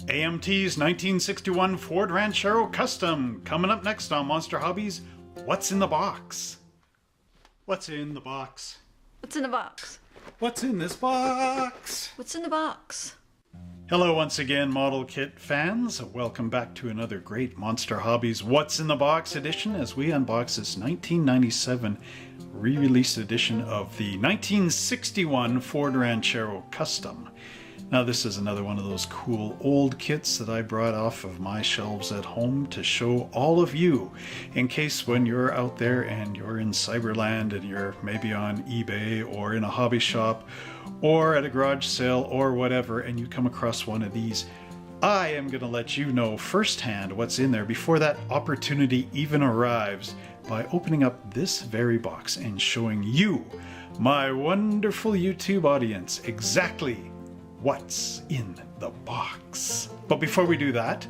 AMT's 1961 Ford Ranchero Custom. Coming up next on Monster Hobbies, what's in the box? What's in the box? What's in the box? What's in this box? What's in the box? Hello once again, model kit fans. Welcome back to another great Monster Hobbies What's in the Box edition as we unbox this 1997 re-release edition of the 1961 Ford Ranchero Custom. Now this is another one of those cool old kits that I brought off of my shelves at home to show all of you, in case when you're out there and you're in Cyberland and you're maybe on eBay or in a hobby shop or at a garage sale or whatever, and you come across one of these, I am going to let you know firsthand what's in there before that opportunity even arrives by opening up this very box and showing you, my wonderful YouTube audience, exactly what's in the box. But before we do that,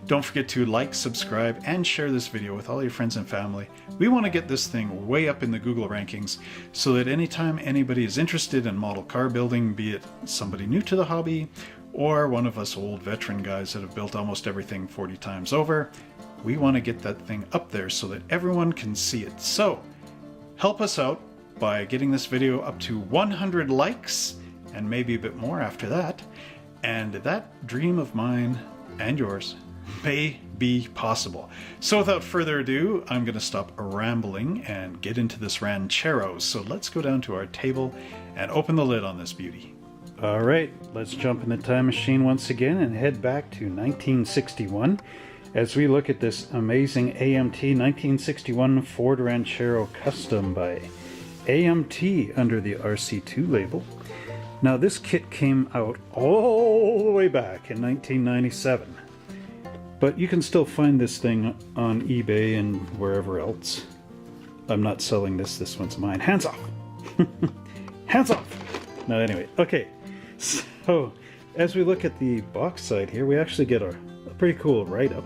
don't forget to like, subscribe, and share this video with all your friends and family. We want to get this thing way up in the Google rankings so that anytime anybody is interested in model car building, be it somebody new to the hobby or one of us old veteran guys that have built almost everything 40 times over, we want to get that thing up there so that everyone can see it. So help us out by getting this video up to 100 likes and maybe a bit more after that, and that dream of mine and yours may be possible. So without further ado, I'm going to stop rambling and get into this Ranchero. So let's go down to our table and open the lid on this beauty. Alright, let's jump in the time machine once again and head back to 1961 as we look at this amazing AMT 1961 Ford Ranchero Custom by AMT under the RC2 label. Now this kit came out all the way back in 1997, but you can still find this thing on eBay and wherever else. I'm not selling this, this one's mine. Hands off! Hands off! No, anyway, okay, so as we look at the box side here, we actually get a pretty cool write-up.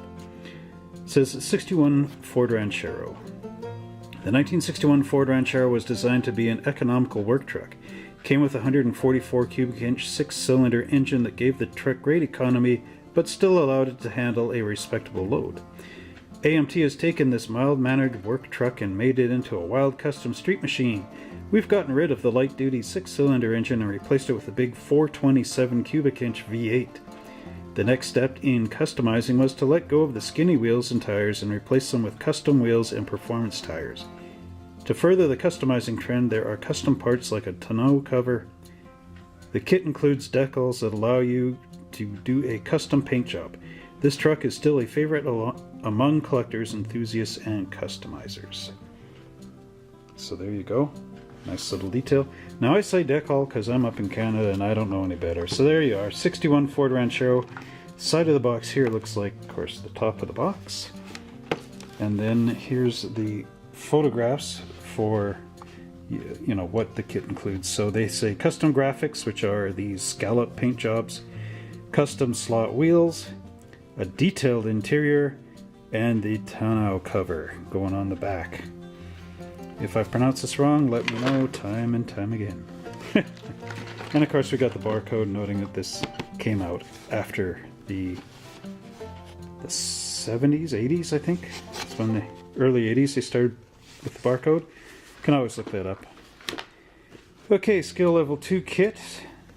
It says 61 Ford Ranchero. The 1961 Ford Ranchero was designed to be an economical work truck. Came with a 144 cubic inch 6-cylinder engine that gave the truck great economy but still allowed it to handle a respectable load. AMT has taken this mild-mannered work truck and made it into a wild custom street machine. We've gotten rid of the light-duty 6-cylinder engine and replaced it with a big 427 cubic inch V8. The next step in customizing was to let go of the skinny wheels and tires and replace them with custom wheels and performance tires. To further the customizing trend, there are custom parts like a tonneau cover. The kit includes decals that allow you to do a custom paint job. This truck is still a favorite among collectors, enthusiasts, and customizers. So there you go. Nice little detail. Now I say decal because I'm up in Canada and I don't know any better. So there you are, 61 Ford Ranchero. Side of the box here looks like, of course, the top of the box. And then here's the photographs for you know what the kit includes. So they say custom graphics, which are these scallop paint jobs, custom slot wheels, a detailed interior, and the tonneau cover going on the back. If I pronounce this wrong, let me know time and time again. And of course we got the barcode noting that this came out after the 70s, 80s, I think. It's when the early 80s they started with the barcode. Can always look that up. Okay, skill level 2 kit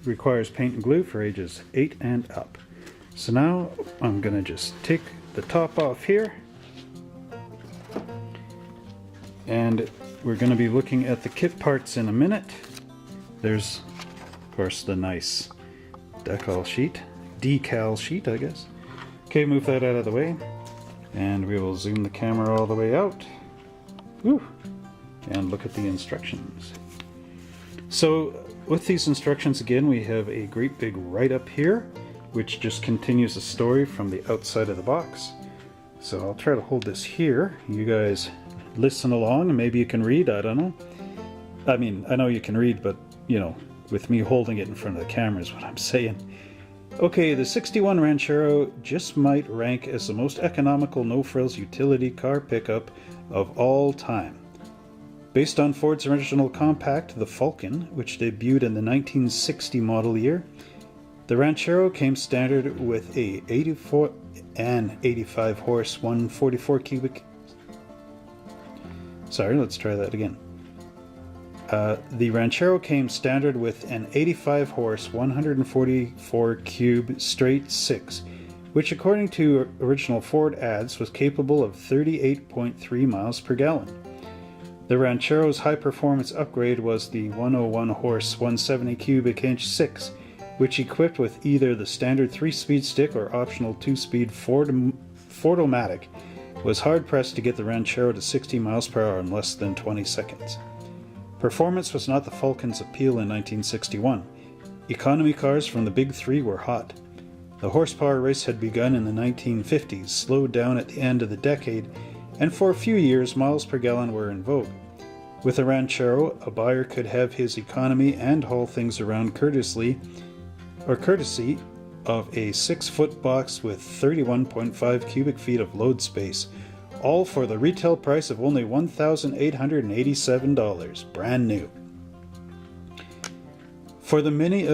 requires paint and glue for ages 8 and up. So now I'm gonna just take the top off here, and we're gonna be looking at the kit parts in a minute. There's of course the nice decal sheet, I guess. Okay, move that out of the way, and we will zoom the camera all the way out. Woo. And look at the instructions. So with these instructions again, we have a great big write-up here, which just continues the story from the outside of the box. So I'll try to hold this here. You guys listen along and maybe you can read, I don't know. I mean, I know you can read, but you know, with me holding it in front of the camera is what I'm saying. Okay, the 61 Ranchero just might rank as the most economical no-frills utility car pickup of all time. Based on Ford's original compact, the Falcon, which debuted in the 1960 model year, The Ranchero came standard with a 84 and 85 horse 144 cubic. Sorry, let's try that again. The Ranchero came standard with an 85 horse 144 cube straight 6, which according to original Ford ads was capable of 38.3 miles per gallon. The Ranchero's high performance upgrade was the 101 horse 170 cubic inch 6, which equipped with either the standard 3-speed stick or optional 2-speed Ford-O-Matic, was hard-pressed to get the Ranchero to 60 miles per hour in less than 20 seconds. Performance was not the Falcon's appeal in 1961. Economy cars from the Big Three were hot. The horsepower race had begun in the 1950s, slowed down at the end of the decade, and for a few years miles per gallon were in vogue. With a Ranchero, a buyer could have his economy and haul things around courtesy of a 6-foot box with 31.5 cubic feet of load space, all for the retail price of only $1,887, brand new. For the many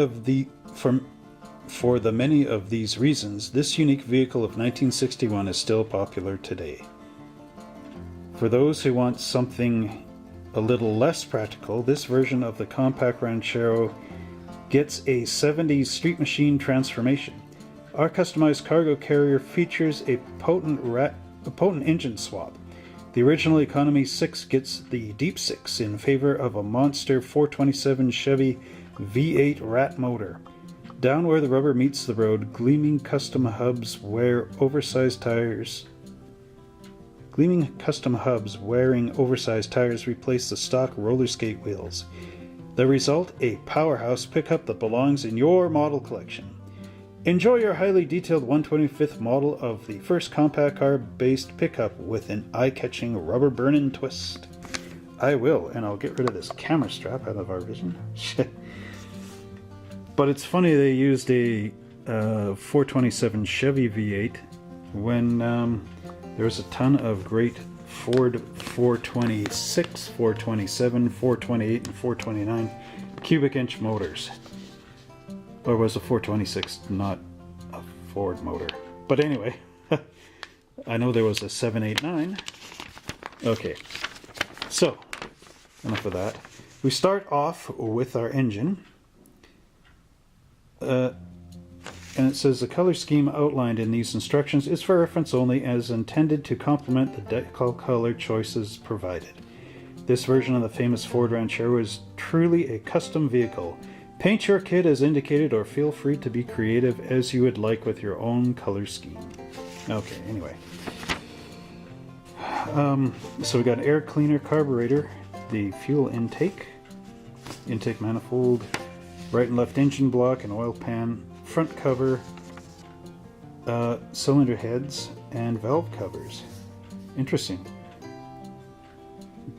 of these reasons, this unique vehicle of 1961 is still popular today. For those who want something a little less practical, this version of the compact Ranchero gets a 70s street machine transformation. Our customized cargo carrier features a potent engine swap. The original Economy 6 gets the Deep 6 in favor of a monster 427 Chevy V8 rat motor. Down where the rubber meets the road, gleaming custom hubs wearing oversized tires replace the stock roller skate wheels. The result, a powerhouse pickup that belongs in your model collection. Enjoy your highly detailed 125th model of the first compact car-based pickup with an eye-catching rubber-burning twist. I will, and I'll get rid of this camera strap out of our vision. But it's funny they used a 427 Chevy V8 when there was a ton of great Ford 426, 427, 428, and 429 cubic inch motors. Or was the 426 not a Ford motor? But anyway, I know there was a 789. Okay, so enough of that. We start off with our engine. And it says the color scheme outlined in these instructions is for reference only as intended to complement the decal color choices provided. This version of the famous Ford Ranchero is truly a custom vehicle. Paint your kit as indicated or feel free to be creative as you would like with your own color scheme. Okay, anyway. So we got air cleaner carburetor, the fuel intake manifold, right and left engine block and oil pan, front cover, cylinder heads, and valve covers. Interesting.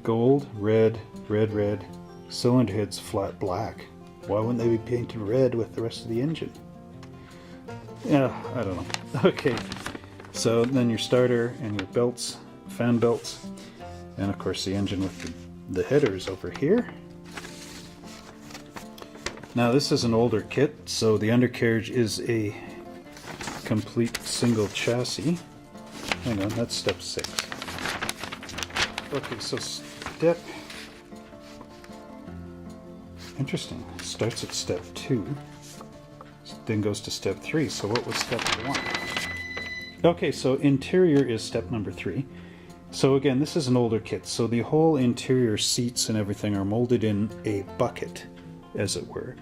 Gold, red, red, cylinder heads flat black. Why wouldn't they be painted red with the rest of the engine? Yeah, I don't know. Okay, so then your starter and your belts, fan belts, and of course the engine with the headers over here. Now this is an older kit, so the undercarriage is a complete single chassis. Hang on, that's step 6. Okay, so step... Interesting. Starts at step 2, then goes to step 3. So what was step 1? Okay, so interior is step number 3. So again, this is an older kit, so the whole interior seats and everything are molded in a bucket, as it were,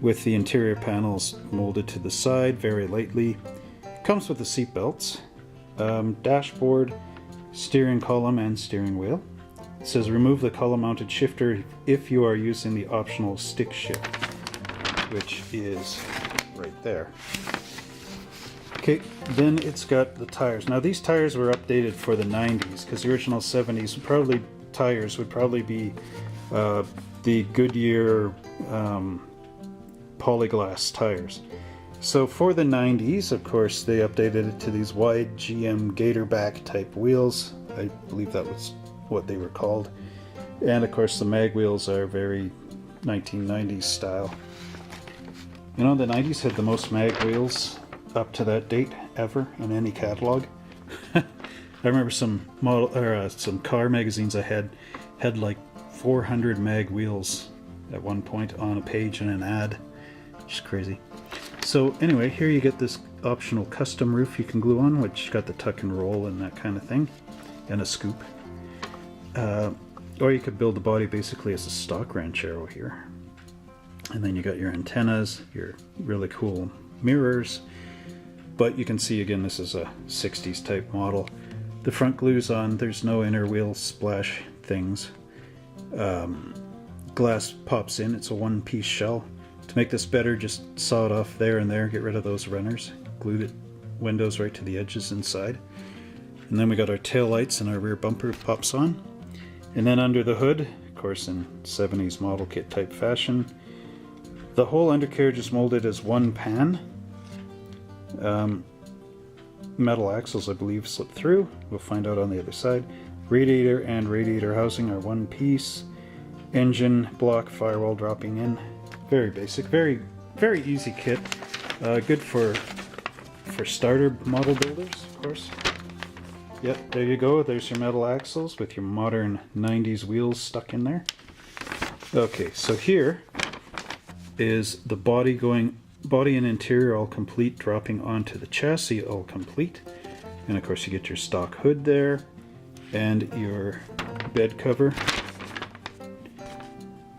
with the interior panels molded to the side very lightly. Comes with the seat belts, dashboard, steering column, and steering wheel. It says remove the column mounted shifter if you are using the optional stick shift, which is right there. Okay, then it's got the tires. Now these tires were updated for the 90s, because the original 70s tires would probably be the Goodyear polyglass tires. So for the 90s, of course, they updated it to these wide GM Gatorback type wheels. I believe that was what they were called. And of course the mag wheels are very 1990s style. You know, the 90s had the most mag wheels up to that date ever in any catalog. I remember some some car magazines I had like 400 mag wheels at one point on a page in an ad. Just crazy. So anyway, here you get this optional custom roof you can glue on, which got the tuck and roll and that kind of thing, and a scoop. Or you could build the body basically as a stock Ranchero here. And then you got your antennas, your really cool mirrors. But you can see again, this is a 60s type model. The front glue's on, there's no inner wheel splash things. Glass pops in, it's a one-piece shell. To make this better, just saw it off there and there, get rid of those runners. Glue the windows right to the edges inside. And then we got our tail lights and our rear bumper pops on. And then under the hood, of course in 70s model kit type fashion, the whole undercarriage is molded as one pan. Metal axles, I believe, slip through. We'll find out on the other side. Radiator and radiator housing are one piece. Engine block, firewall dropping in. Very basic, very easy kit. Good for starter model builders, of course. Yep, there you go. There's your metal axles with your modern 90s wheels stuck in there. Okay, so here is the body and interior all complete, dropping onto the chassis all complete. And of course you get your stock hood there and your bed cover.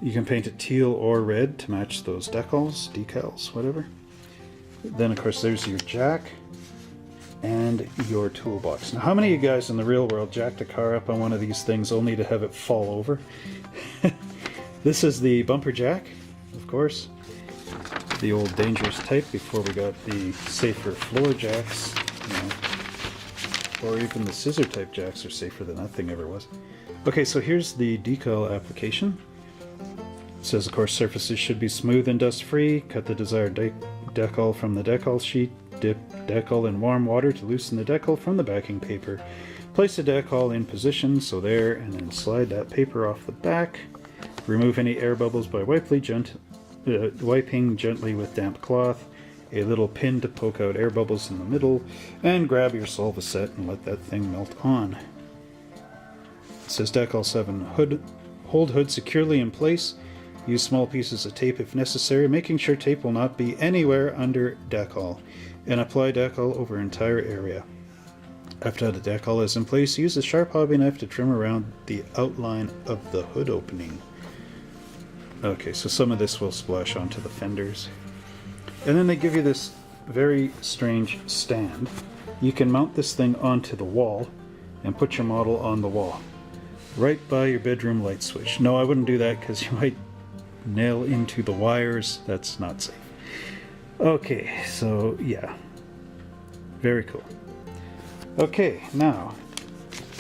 You can paint it teal or red to match those decals, whatever. Then of course there's your jack and your toolbox. Now how many of you guys in the real world jacked a car up on one of these things only to have it fall over? This is the bumper jack, of course. The old dangerous type before we got the safer floor jacks, you know. Or even the scissor type jacks are safer than that thing ever was. Okay, so here's the decal application. It says, of course, surfaces should be smooth and dust free. Cut the desired decal from the decal sheet. Dip decal in warm water to loosen the decal from the backing paper. Place the decal in position, so there, and then slide that paper off the back. Remove any air bubbles by wiping gently with damp cloth. A little pin to poke out air bubbles in the middle, and grab your Solvaset and let that thing melt on. It says Decal 7 hood. Hold hood securely in place. Use small pieces of tape if necessary, making sure tape will not be anywhere under decal, and apply decal over entire area. After the decal is in place, use a sharp hobby knife to trim around the outline of the hood opening. Okay, so some of this will splash onto the fenders. And then they give you this very strange stand. You can mount this thing onto the wall and put your model on the wall, right by your bedroom light switch. No, I wouldn't do that because you might nail into the wires. That's not safe. Okay, so yeah, very cool. Okay, now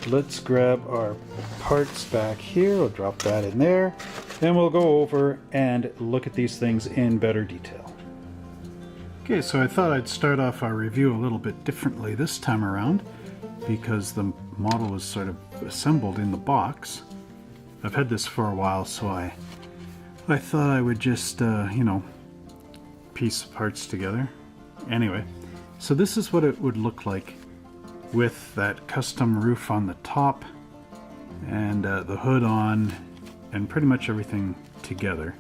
let's grab our parts back here. We'll drop that in there. Then we'll go over and look at these things in better detail. Okay, so I thought I'd start off our review a little bit differently this time around because the model is sort of assembled in the box. I've had this for a while, so I thought I would just, you know, piece the parts together. Anyway, so this is what it would look like with that custom roof on the top and the hood on and pretty much everything together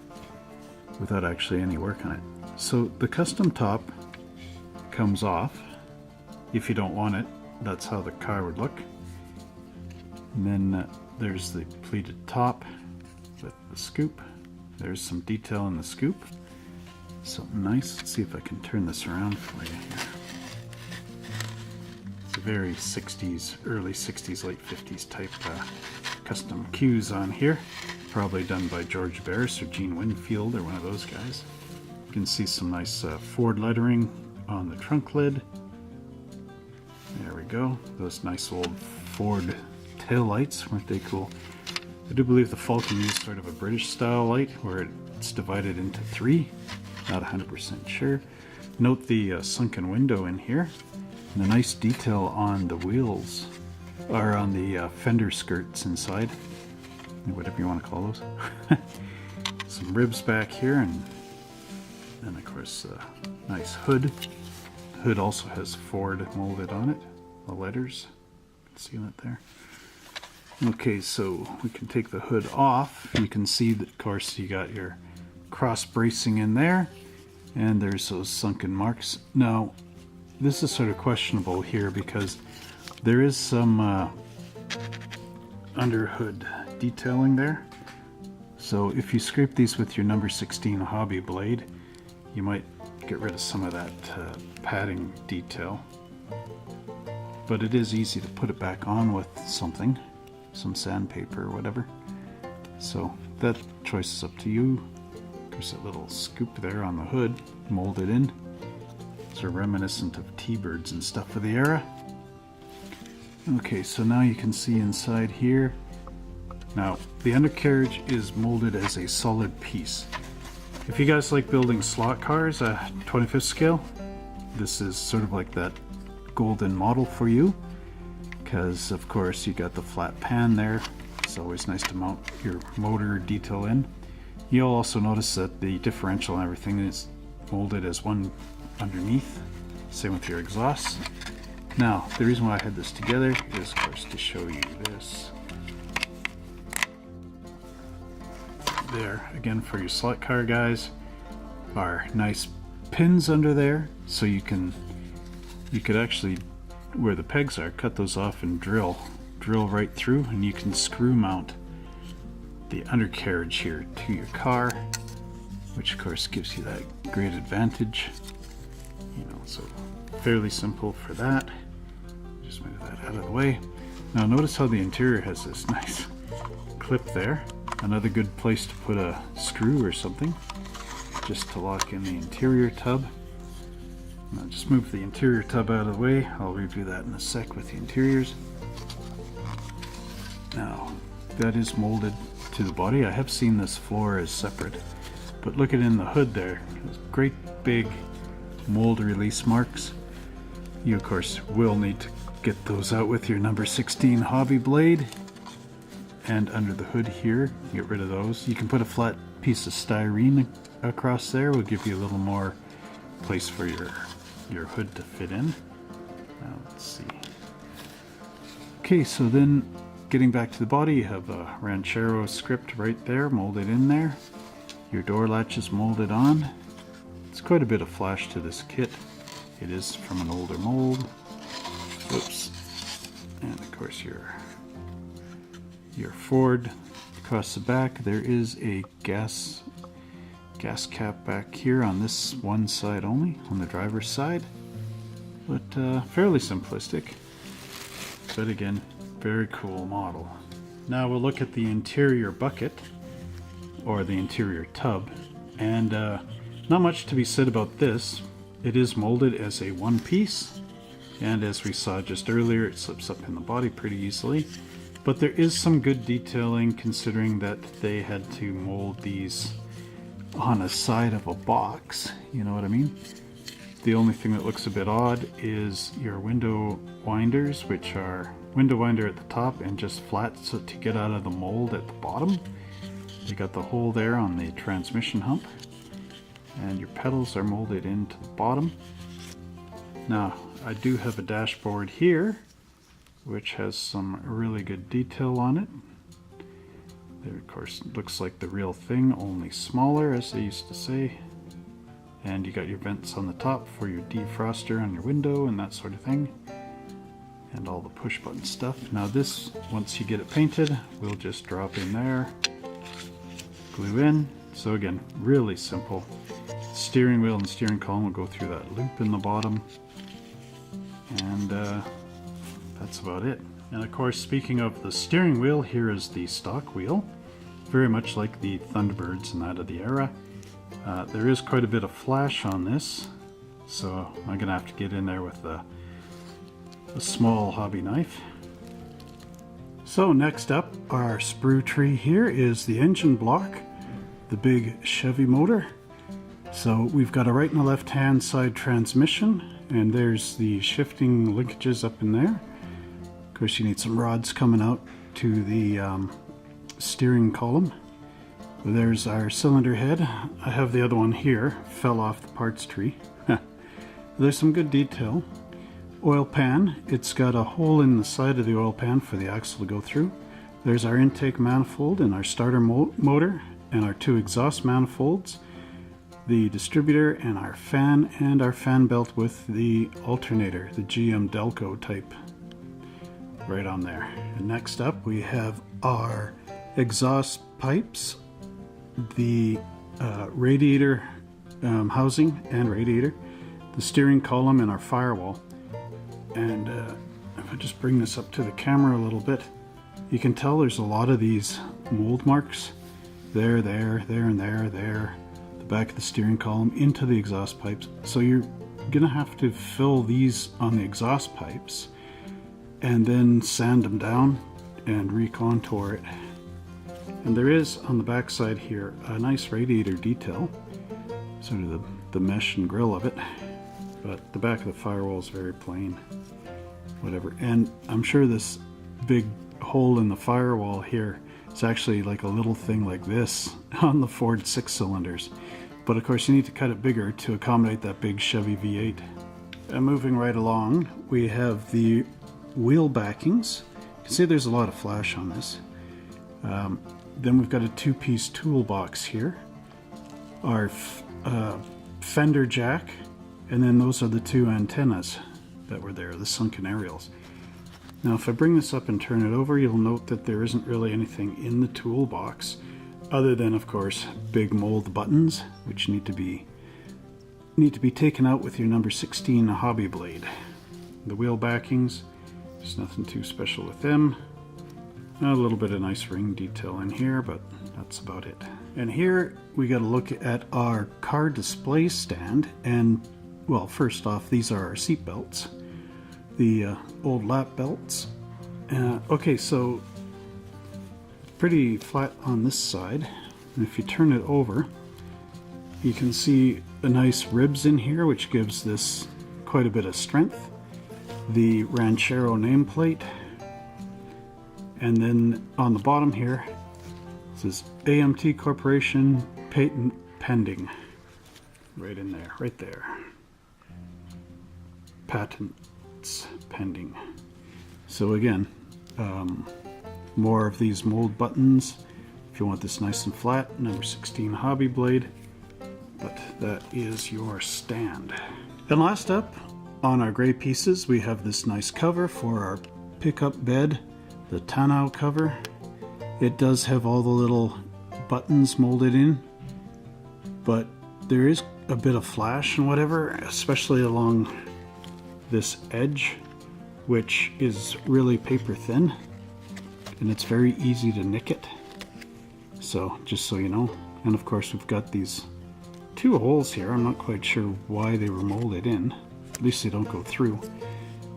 without actually any work on it. So the custom top comes off if you don't want it. That's how the car would look. And then there's the pleated top with the scoop. There's some detail in the scoop. Something nice. Let's see if I can turn this around for you here. It's a very 60s, early 60s, late 50s type custom cues on here. Probably done by George Barris or Gene Winfield or one of those guys. You can see some nice Ford lettering on the trunk lid. There we go. Those nice old Ford taillights, weren't they cool? I do believe the Falcon used sort of a British style light where it's divided into three. Not 100% sure. Note the sunken window in here. And the nice detail on the wheels, or on the fender skirts inside. Whatever you want to call those. Some ribs back here and And of course, nice hood. Hood also has Ford molded on it, the letters. You can see that there. Okay, so we can take the hood off. You can see that, of course, you got your cross bracing in there, and there's those sunken marks. Now, this is sort of questionable here because there is some under hood detailing there. So if you scrape these with your number 16 hobby blade, you might get rid of some of that padding detail. But it is easy to put it back on with something, some sandpaper or whatever. So that choice is up to you. There's a little scoop there on the hood, molded in. Sort of reminiscent of T-birds and stuff of the era. Okay, so now you can see inside here. Now, the undercarriage is molded as a solid piece. If you guys like building slot cars at 25th scale, this is sort of like that golden model for you, because of course you got the flat pan there. It's always nice to mount your motor detail in. You'll also notice that the differential and everything is molded as one underneath. Same with your exhaust. Now, the reason why I had this together is, of course, to show you this. There, again, for your slot car guys, are nice pins under there, so you could actually, where the pegs are, cut those off and drill right through, and you can screw mount the undercarriage here to your car, which of course gives you that great advantage. You know, so fairly simple for that. Just move that out of the way. Now notice how the interior has this nice clip there. Another good place to put a screw or something, just to lock in the interior tub. Now just move the interior tub out of the way. I'll review that in a sec with the interiors. Now, that is molded to the body. I have seen this floor as separate, but look at in the hood there. There's great big mold release marks. You of course will need to get those out with your number 16 hobby blade. And under the hood here, get rid of those. You can put a flat piece of styrene across there. Will give you a little more place for your hood to fit in. Now let's see. Okay, so then getting back to the body, you have a Ranchero script right there, molded in there. Your door latch is molded on. It's quite a bit of flash to this kit. It is from an older mold. Oops. And of course your Ford across the back. There is a gas cap back here on this one side only, on the driver's side, but fairly simplistic, but again, very cool model. Now we'll look at the interior bucket, or the interior tub, and not much to be said about this. It is molded as a one piece, and as we saw just earlier, it slips up in the body pretty easily. But there is some good detailing, considering that they had to mold these on a side of a box, you know what I mean? The only thing that looks a bit odd is your window winders, which are window winder at the top and just flat, so to get out of the mold at the bottom. You got the hole there on the transmission hump, and your pedals are molded into the bottom. Now, I do have a dashboard here, which has some really good detail on it. There, of course, looks like the real thing, only smaller, as they used to say. And you got your vents on the top for your defroster on your window and that sort of thing. And all the push button stuff. Now this, once you get it painted, we'll just drop in there, glue in. So again, really simple. Steering wheel and steering column will go through that loop in the bottom. And that's about it. And of course, speaking of the steering wheel, here is the stock wheel. Very much like the Thunderbirds and that of the era. There is quite a bit of flash on this, so I'm gonna have to get in there with a small hobby knife. So next up, our sprue tree here is the engine block, the big Chevy motor. So we've got a right and a left hand side transmission, and there's the shifting linkages up in there. Of course, you need some rods coming out to the steering column. There's our cylinder head. I have the other one here, fell off the parts tree. There's some good detail. Oil pan, it's got a hole in the side of the oil pan for the axle to go through. There's our intake manifold and our starter motor and our two exhaust manifolds, the distributor and our fan belt with the alternator, the GM Delco type, right on there. And next up we have our exhaust pipes, the radiator housing and radiator, the steering column, and our firewall. And if I just bring this up to the camera a little bit, you can tell there's a lot of these mold marks. There, and there. The back of the steering column into the exhaust pipes. So you're gonna have to fill these on the exhaust pipes and then sand them down and recontour it. And there is on the back side here a nice radiator detail, sort of the mesh and grill of it, but the back of the firewall is very plain. Whatever. And I'm sure this big hole in the firewall here is actually like a little thing like this on the Ford 6-cylinders. But of course you need to cut it bigger to accommodate that big Chevy V8. And moving right along, we have the wheel backings. You can see there's a lot of flash on this. Then we've got a two-piece toolbox here. Our fender jack, and then those are the two antennas that were there, the sunken aerials. Now if I bring this up and turn it over, you'll note that there isn't really anything in the toolbox other than, of course, big mold buttons, which need to be taken out with your number 16 hobby blade. The wheel backings, there's nothing too special with them. A little bit of nice ring detail in here, but that's about it. And here we got to look at our car display stand. And well, first off, these are our seat belts, the old lap belts. Okay, so pretty flat on this side. And if you turn it over, you can see a nice ribs in here, which gives this quite a bit of strength. The Ranchero nameplate. And then on the bottom here, it says AMT Corporation patent pending. Right in there, right there. Patents pending. So again, more of these mold buttons if you want this nice and flat, number 16 hobby blade. But that is your stand. And last up on our gray pieces, we have this nice cover for our pickup bed. The tonneau cover. It does have all the little buttons molded in, but there is a bit of flash and whatever, especially along this edge, which is really paper thin, and it's very easy to nick it. So just so you know. And of course we've got these two holes here. I'm not quite sure why they were molded in. At least they don't go through.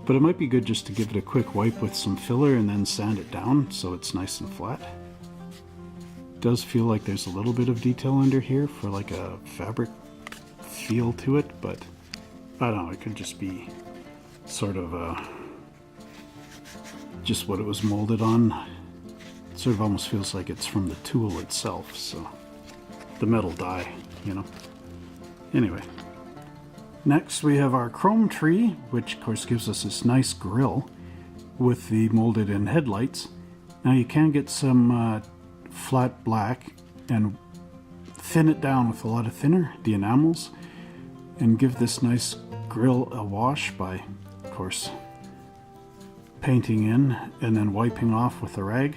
But it might be good just to give it a quick wipe with some filler and then sand it down so it's nice and flat. It does feel like there's a little bit of detail under here for like a fabric feel to it, but I don't know, it could just be sort of just what it was molded on. It sort of almost feels like it's from the tool itself, so the metal die, you know. Anyway. Next we have our chrome tree, which of course gives us this nice grille with the molded in headlights. Now you can get some flat black and thin it down with a lot of thinner, the enamels, and give this nice grille a wash by, of course, painting in and then wiping off with a rag.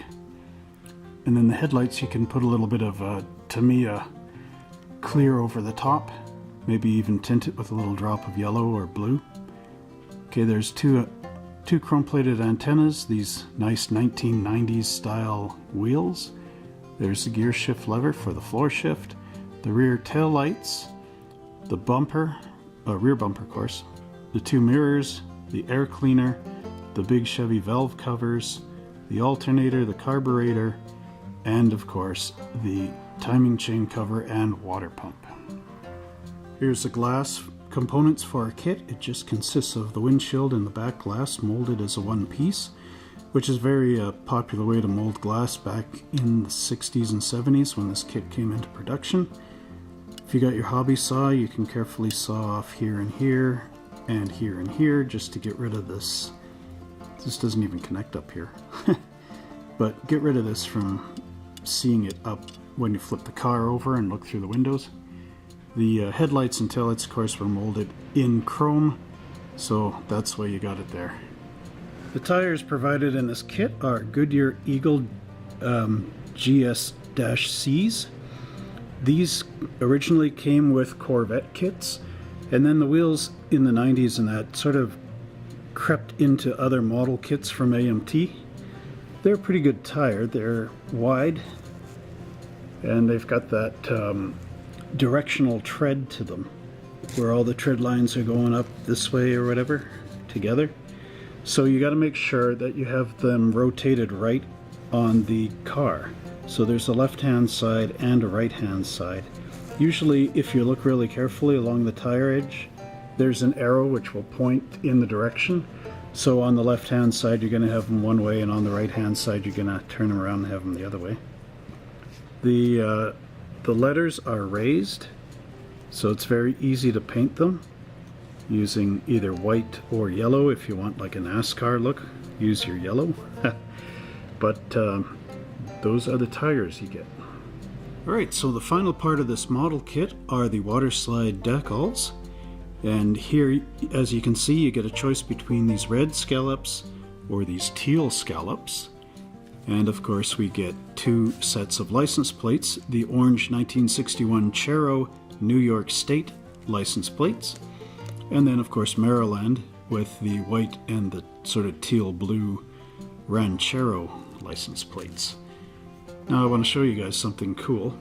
And then the headlights you can put a little bit of Tamiya clear over the top. Maybe even tint it with a little drop of yellow or blue. Okay, there's two chrome-plated antennas, these nice 1990s style wheels. There's the gear shift lever for the floor shift, the rear tail lights, the bumper, rear bumper of course, the two mirrors, the air cleaner, the big Chevy valve covers, the alternator, the carburetor, and of course the timing chain cover and water pump. Here's the glass components for our kit. It just consists of the windshield and the back glass molded as a one piece. which is a very popular way to mold glass back in the 60s and 70s when this kit came into production. If you got your hobby saw, you can carefully saw off here and here and here and here just to get rid of this. This doesn't even connect up here. But get rid of this from seeing it up when you flip the car over and look through the windows. The headlights and taillights, of course, were molded in chrome, so that's why you got it there. The tires provided in this kit are Goodyear Eagle GS-Cs. These originally came with Corvette kits, and then the wheels in the 90s and that sort of crept into other model kits from AMT. They're a pretty good tire. They're wide, and they've got that directional tread to them, where all the tread lines are going up this way or whatever together. So you got to make sure that you have them rotated right on the car. So there's a left-hand side and a right-hand side. Usually, if you look really carefully along the tire edge, there's an arrow which will point in the direction. So on the left-hand side, you're going to have them one way, and on the right-hand side, you're going to turn them around and have them the other way. The letters are raised, so it's very easy to paint them using either white or yellow. If you want like a NASCAR look, use your yellow. But those are the tires you get. Alright, so the final part of this model kit are the Waterslide Decals. And here, as you can see, you get a choice between these red scallops or these teal scallops. And of course we get two sets of license plates, the orange 1961 Ranchero New York State license plates, and then of course Maryland with the white and the sort of teal blue Ranchero license plates. Now I want to show you guys something cool.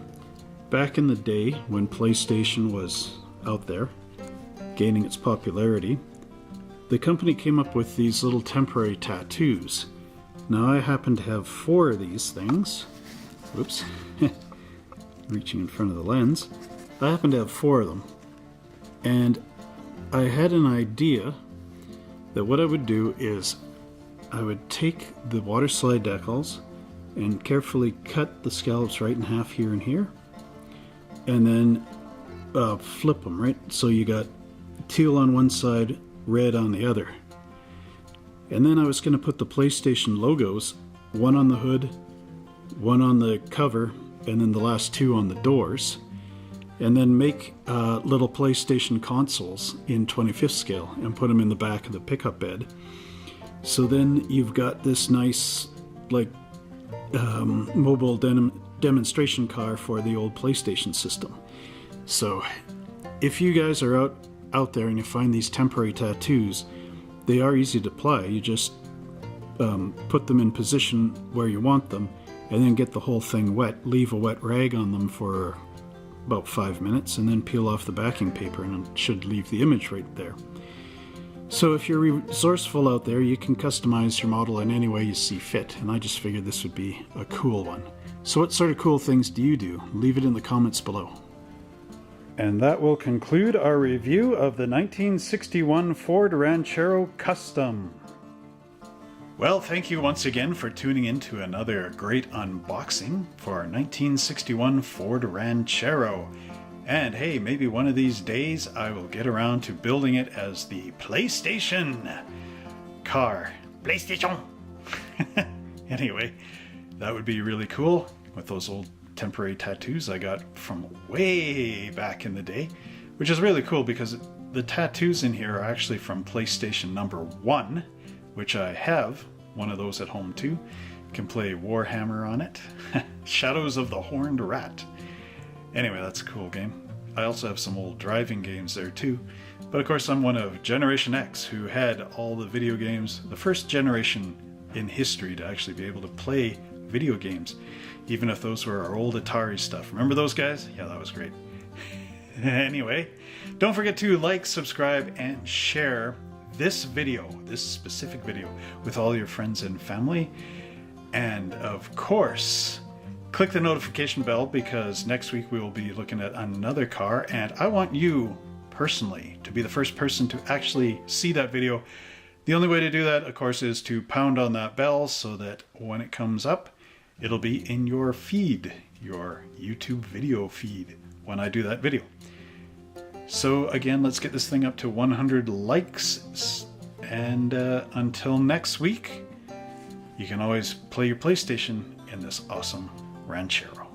Back in the day when PlayStation was out there, gaining its popularity, the company came up with these little temporary tattoos. Now I happen to have 4 of these things. Whoops. Reaching in front of the lens. I happen to have 4 of them. And I had an idea that what I would do is I would take the Waterslide Decals and carefully cut the scallops right in half here and here, and then flip them, right? So you got teal on one side, red on the other. And then I was going to put the PlayStation logos, one on the hood, one on the cover, and then the last 2 on the doors, and then make little PlayStation consoles in 25th scale and put them in the back of the pickup bed. So then you've got this nice like mobile demonstration car for the old PlayStation system. So if you guys are out there and you find these temporary tattoos, they are easy to apply. You just put them in position where you want them and then get the whole thing wet. Leave a wet rag on them for about 5 minutes and then peel off the backing paper, and it should leave the image right there. So if you're resourceful out there, you can customize your model in any way you see fit, and I just figured this would be a cool one. So what sort of cool things do you do? Leave it in the comments below. And that will conclude our review of the 1961 Ford Ranchero Custom. Well, thank you once again for tuning in to another great unboxing for our 1961 Ford Ranchero. And hey, maybe one of these days I will get around to building it as the PlayStation car. PlayStation! Anyway, that would be really cool with those old temporary tattoos I got from way back in the day, which is really cool because the tattoos in here are actually from PlayStation number 1, which I have one of those at home too. You can play Warhammer on it. Shadows of the Horned Rat. Anyway, that's a cool game. I also have some old driving games there too. But of course I'm one of Generation X who had all the video games, the first generation in history to actually be able to play video games, even if those were our old Atari stuff. Remember those guys? Yeah, that was great. Anyway, don't forget to like, subscribe, and share this video, this specific video, with all your friends and family. And of course, click the notification bell because next week we will be looking at another car, and I want you personally to be the first person to actually see that video The only way to do that, of course, is to pound on that bell so that when it comes up, it'll be in your feed, your YouTube video feed, when I do that video. So again, let's get this thing up to 100 likes. And until next week, you can always play your PlayStation in this awesome Ranchero.